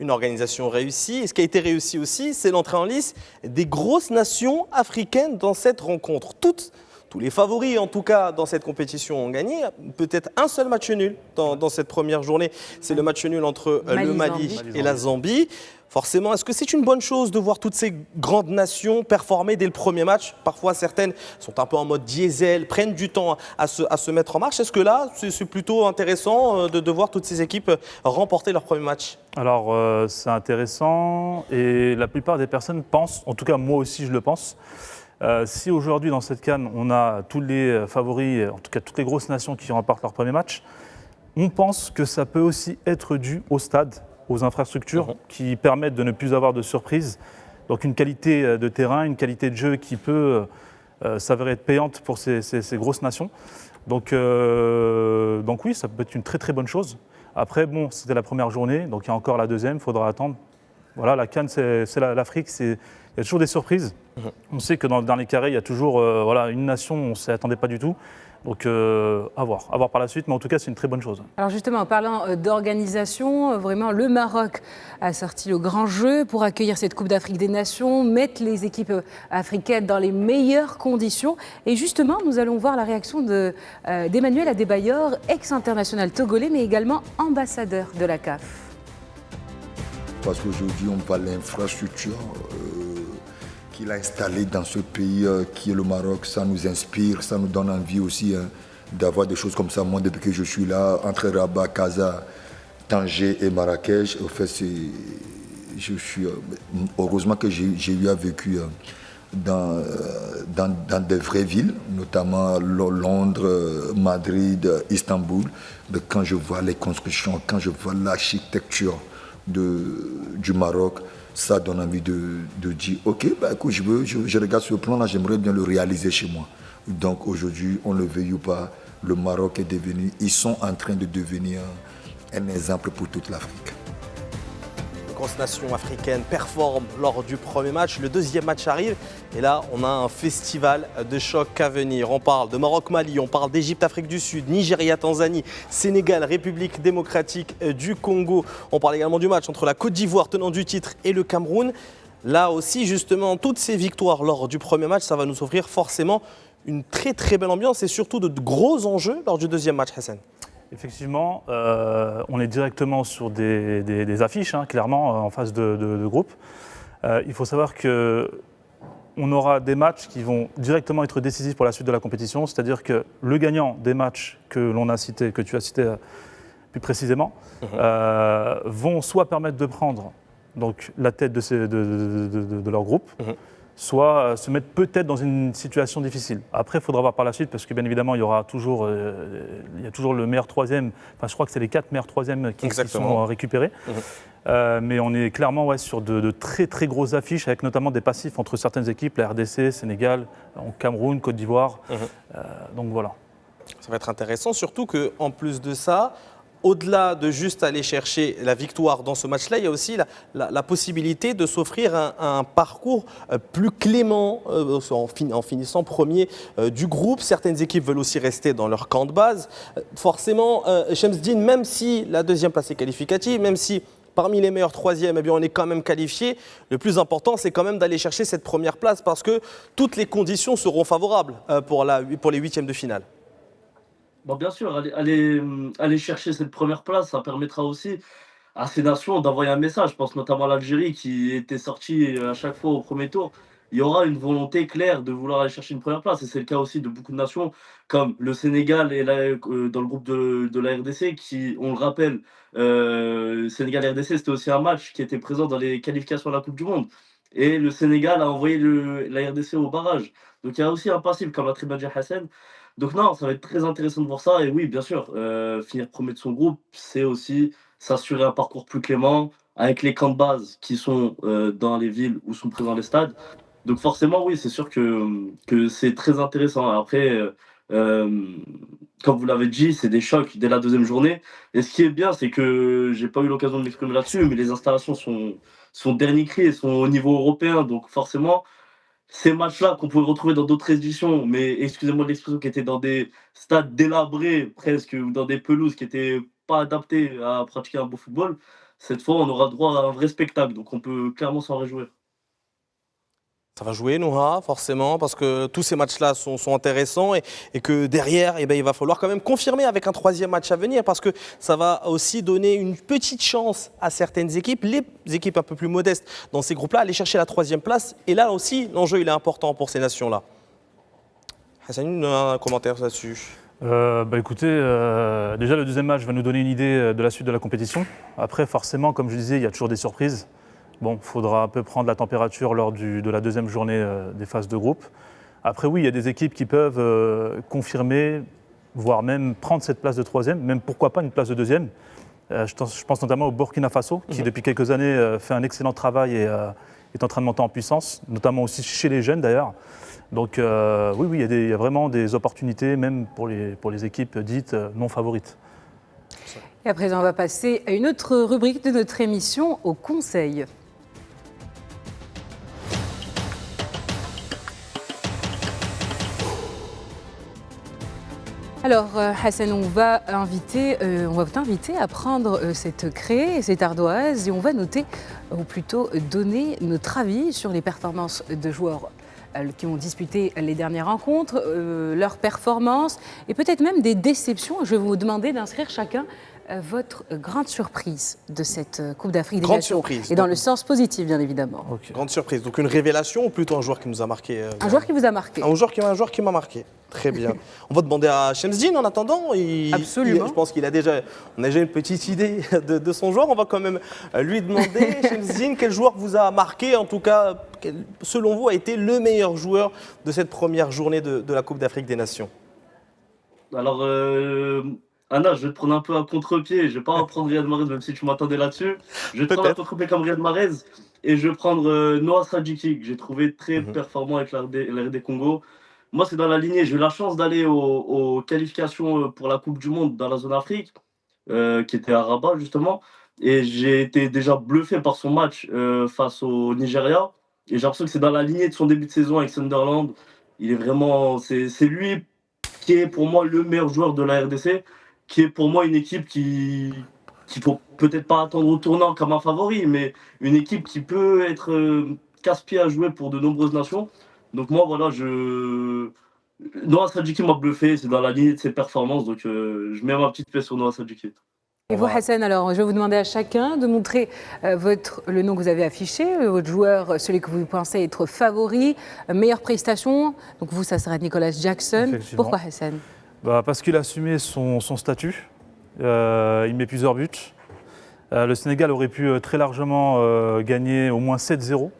Une organisation réussie. Et ce qui a été réussi aussi, c'est l'entrée en lice des grosses nations africaines dans cette rencontre. Tous les favoris, en tout cas, dans cette compétition ont gagné. Peut-être un seul match nul dans cette première journée. C'est le match nul entre le Mali et la Zambie. Forcément, est-ce que c'est une bonne chose de voir toutes ces grandes nations performer dès le premier match? Parfois, certaines sont un peu en mode diesel, prennent du temps à se mettre en marche. Est-ce que là, c'est plutôt intéressant de voir toutes ces équipes remporter leur premier match? Alors, c'est intéressant et la plupart des personnes pensent, en tout cas moi aussi je le pense, si aujourd'hui dans cette CAN on a tous les favoris, en tout cas toutes les grosses nations qui remportent leur premier match, on pense que ça peut aussi être dû au stade, aux infrastructures qui permettent de ne plus avoir de surprises. Donc une qualité de terrain, une qualité de jeu qui peut s'avérer être payante pour ces grosses nations. Donc oui, ça peut être une très très bonne chose. Après, bon, c'était la première journée, donc il y a encore la deuxième, il faudra attendre. Voilà, la CAN, c'est l'Afrique, il y a toujours des surprises. On sait que dans les carrés, il y a toujours une nation, on ne s'y attendait pas du tout. Donc à voir par la suite, mais en tout cas c'est une très bonne chose. Alors justement, en parlant d'organisation, vraiment le Maroc a sorti le grand jeu pour accueillir cette Coupe d'Afrique des Nations, mettre les équipes africaines dans les meilleures conditions. Et justement, nous allons voir la réaction d'Emmanuel Adebayor, ex-international togolais, mais également ambassadeur de la CAF. Parce qu'aujourd'hui, on voit l'infrastructure qu'il a installée dans ce pays qui est le Maroc. Ça nous inspire, ça nous donne envie aussi d'avoir des choses comme ça. Moi, depuis que je suis là, entre Rabat, Casa, Tanger et Marrakech, au fait, heureusement que j'ai eu à vécu dans des vraies villes, notamment Londres, Madrid, Istanbul. Mais quand je vois les constructions, quand je vois l'architecture du Maroc, ça donne envie de dire ok, bah écoute, je regarde ce plan-là, j'aimerais bien le réaliser chez moi. Donc aujourd'hui, on le veuille ou pas, le Maroc est devenu, ils sont en train de devenir un exemple pour toute l'Afrique. Les grosses nations africaines performent lors du premier match. Le deuxième match arrive et là, on a un festival de choc à venir. On parle de Maroc-Mali, on parle d'Égypte-Afrique du Sud, Nigeria-Tanzanie, Sénégal, République démocratique du Congo. On parle également du match entre la Côte d'Ivoire, tenant du titre, et le Cameroun. Là aussi, justement, toutes ces victoires lors du premier match, ça va nous offrir forcément une très très belle ambiance et surtout de gros enjeux lors du deuxième match, Hassan. Effectivement, on est directement sur des affiches, clairement, en phase de groupe. Il faut savoir qu'on aura des matchs qui vont directement être décisifs pour la suite de la compétition, c'est-à-dire que le gagnant des matchs que tu as cités plus précisément, vont soit permettre de prendre donc, la tête de leur groupe, soit se mettre peut-être dans une situation difficile. Après, il faudra voir par la suite, parce que bien évidemment, il y a toujours le meilleur troisième, enfin je crois que c'est les 4 meilleurs troisièmes qui sont récupérés. Mais on est clairement sur de très très grosses affiches, avec notamment des passifs entre certaines équipes, la RDC, Sénégal, Cameroun, Côte d'Ivoire. Donc voilà. Ça va être intéressant, surtout qu'en plus de ça, au-delà de juste aller chercher la victoire dans ce match-là, il y a aussi la possibilité de s'offrir un parcours plus clément en finissant premier du groupe. Certaines équipes veulent aussi rester dans leur camp de base. Forcément, Chemsdine, même si la deuxième place est qualificative, même si parmi les meilleurs troisièmes, eh bien, on est quand même qualifié, le plus important, c'est quand même d'aller chercher cette première place parce que toutes les conditions seront favorables pour les huitièmes de finale. Bon, bien sûr, aller chercher cette première place, ça permettra aussi à ces nations d'envoyer un message. Je pense notamment à l'Algérie qui était sortie à chaque fois au premier tour. Il y aura une volonté claire de vouloir aller chercher une première place. Et c'est le cas aussi de beaucoup de nations comme le Sénégal et dans le groupe de la RDC qui, on le rappelle, Sénégal-RDC, c'était aussi un match qui était présent dans les qualifications à la Coupe du Monde. Et le Sénégal a envoyé la RDC au barrage. Donc il y a aussi un passif, comme l'a très bien dit Hassan. Donc non, ça va être très intéressant de voir ça. Et oui, bien sûr, finir premier de son groupe, c'est aussi s'assurer un parcours plus clément avec les camps de base qui sont dans les villes où sont présents les stades. Donc forcément, oui, c'est sûr que c'est très intéressant. Après, comme vous l'avez dit, c'est des chocs dès la deuxième journée. Et ce qui est bien, c'est que j'ai pas eu l'occasion de m'exprimer là-dessus, mais les installations sont dernier cri et sont au niveau européen. Donc forcément, ces matchs-là qu'on pouvait retrouver dans d'autres éditions, mais excusez-moi de l'expression, qui étaient dans des stades délabrés presque, ou dans des pelouses qui n'étaient pas adaptées à pratiquer un beau football, cette fois, on aura droit à un vrai spectacle. Donc, on peut clairement s'en réjouir. Ça va jouer, Noura, forcément, parce que tous ces matchs-là sont intéressants et que derrière, eh ben, il va falloir quand même confirmer avec un troisième match à venir parce que ça va aussi donner une petite chance à certaines équipes, les équipes un peu plus modestes dans ces groupes-là, aller chercher la troisième place. Et là aussi, l'enjeu, il est important pour ces nations-là. Hassan, un commentaire là-dessus? Écoutez, déjà le deuxième match va nous donner une idée de la suite de la compétition. Après, forcément, comme je disais, il y a toujours des surprises. Bon, il faudra un peu prendre la température lors de la deuxième journée des phases de groupe. Après, oui, il y a des équipes qui peuvent confirmer, voire même prendre cette place de troisième, même pourquoi pas une place de deuxième. Je pense notamment au Burkina Faso, qui depuis quelques années fait un excellent travail et est en train de monter en puissance, notamment aussi chez les jeunes d'ailleurs. Donc oui, il y a vraiment des opportunités, même pour les équipes dites non favorites. Et à présent, on va passer à une autre rubrique de notre émission, au conseil. Alors Hassan, on va t'inviter à prendre cette craie, cette ardoise, et on va noter, ou plutôt donner notre avis sur les performances de joueurs qui ont disputé les dernières rencontres, leurs performances et peut-être même des déceptions. Je vais vous demander d'inscrire chacun votre grande surprise de cette Coupe d'Afrique des Nations. Surprise. Et dans le sens positif, bien évidemment. Okay. Grande surprise. Donc une révélation ou plutôt un joueur qui nous a marqué Un joueur qui vous a marqué. Un joueur qui m'a marqué. Très bien. On va demander à Shemzdine en attendant. Absolument. Je pense qu'on a déjà une petite idée de son joueur. On va quand même lui demander, Shemzdine, quel joueur vous a marqué, en tout cas, selon vous, a été le meilleur joueur de cette première journée de la Coupe d'Afrique des Nations? Alors, Anna, je vais te prendre un peu à contre-pied. Je ne vais pas prendre Riyad Mahrez, même si tu m'attendais là-dessus. Je vais te prendre à contre-pied comme Riyad Mahrez. Et je vais prendre Noah Sadiki, que j'ai trouvé très performant avec la RD Congo. Moi, c'est dans la lignée. J'ai eu la chance d'aller aux qualifications pour la Coupe du Monde dans la zone Afrique, qui était à Rabat, justement. Et j'ai été déjà bluffé par son match face au Nigeria. Et j'ai l'impression que c'est dans la lignée de son début de saison avec Sunderland. Il est vraiment... C'est lui qui est pour moi le meilleur joueur de la RDC, qui est pour moi une équipe qu'il faut peut-être pas attendre au tournant comme un favori, mais une équipe qui peut être casse-pied à jouer pour de nombreuses nations. Donc moi, voilà, Noah Sadiki m'a bluffé, c'est dans la lignée de ses performances, donc je mets ma petite pièce sur Noah Sadiki. Et vous, Hassan, alors, je vais vous demander à chacun de montrer le nom que vous avez affiché, votre joueur, celui que vous pensez être favori, meilleure prestation. Donc vous, ça sera Nicolas Jackson. Pourquoi Hassan? Parce qu'il a assumé son statut. Il met plusieurs buts. Le Sénégal aurait pu très largement gagner au moins 7-0.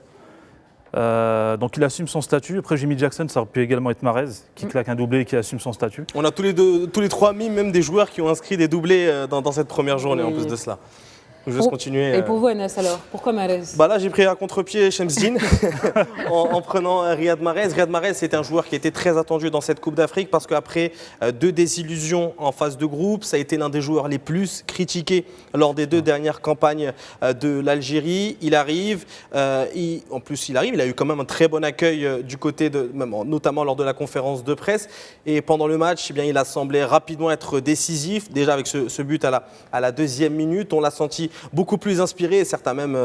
Donc il assume son statut. Après Jimmy Jackson, ça aurait pu également être Mahrez qui claque un doublé et qui assume son statut. On a tous les trois mis même des joueurs qui ont inscrit des doublés dans cette première journée en plus de cela. Je vais continuer. Et pour vous, Anas, alors, pourquoi Mahrez? Là, j'ai pris à contre-pied Shemzdine en prenant Riyad Mahrez. Riyad Mahrez, c'est un joueur qui était très attendu dans cette Coupe d'Afrique parce qu'après 2 désillusions en phase de groupe, ça a été l'un des joueurs les plus critiqués lors des 2 dernières campagnes de l'Algérie. Il arrive, il a eu quand même un très bon accueil du côté notamment lors de la conférence de presse. Et pendant le match, il a semblé rapidement être décisif. Déjà avec ce but à la 2e minute, on l'a senti beaucoup plus inspiré, certains même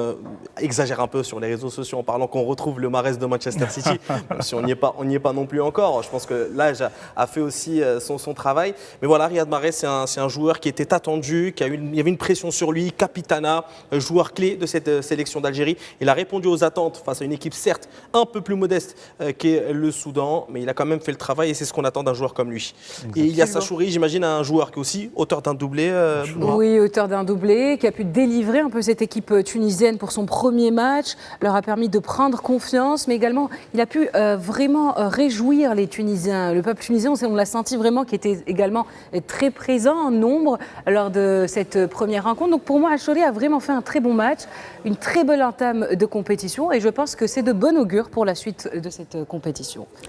exagèrent un peu sur les réseaux sociaux en parlant qu'on retrouve le Mahrez de Manchester City, même si on n'y est pas non plus encore. Je pense que l'âge a fait aussi son travail. Mais voilà, Riyad Mahrez, c'est un joueur qui était attendu, il y avait une pression sur lui, capitana, joueur clé de cette sélection d'Algérie. Il a répondu aux attentes face à une équipe certes un peu plus modeste qu'est le Soudan, mais il a quand même fait le travail et c'est ce qu'on attend d'un joueur comme lui. Exactement. Et il y a Sachouri, j'imagine, un joueur qui est aussi auteur d'un doublé. Oui, auteur d'un doublé, qui a pu délivrer un peu cette équipe tunisienne pour son premier match, leur a permis de prendre confiance, mais également il a pu vraiment réjouir les Tunisiens. Le peuple tunisien, on l'a senti vraiment, qui était également très présent en nombre lors de cette première rencontre. Donc pour moi, Achouri a vraiment fait un très bon match, une très belle entame de compétition et je pense que c'est de bon augure pour la suite de cette compétition.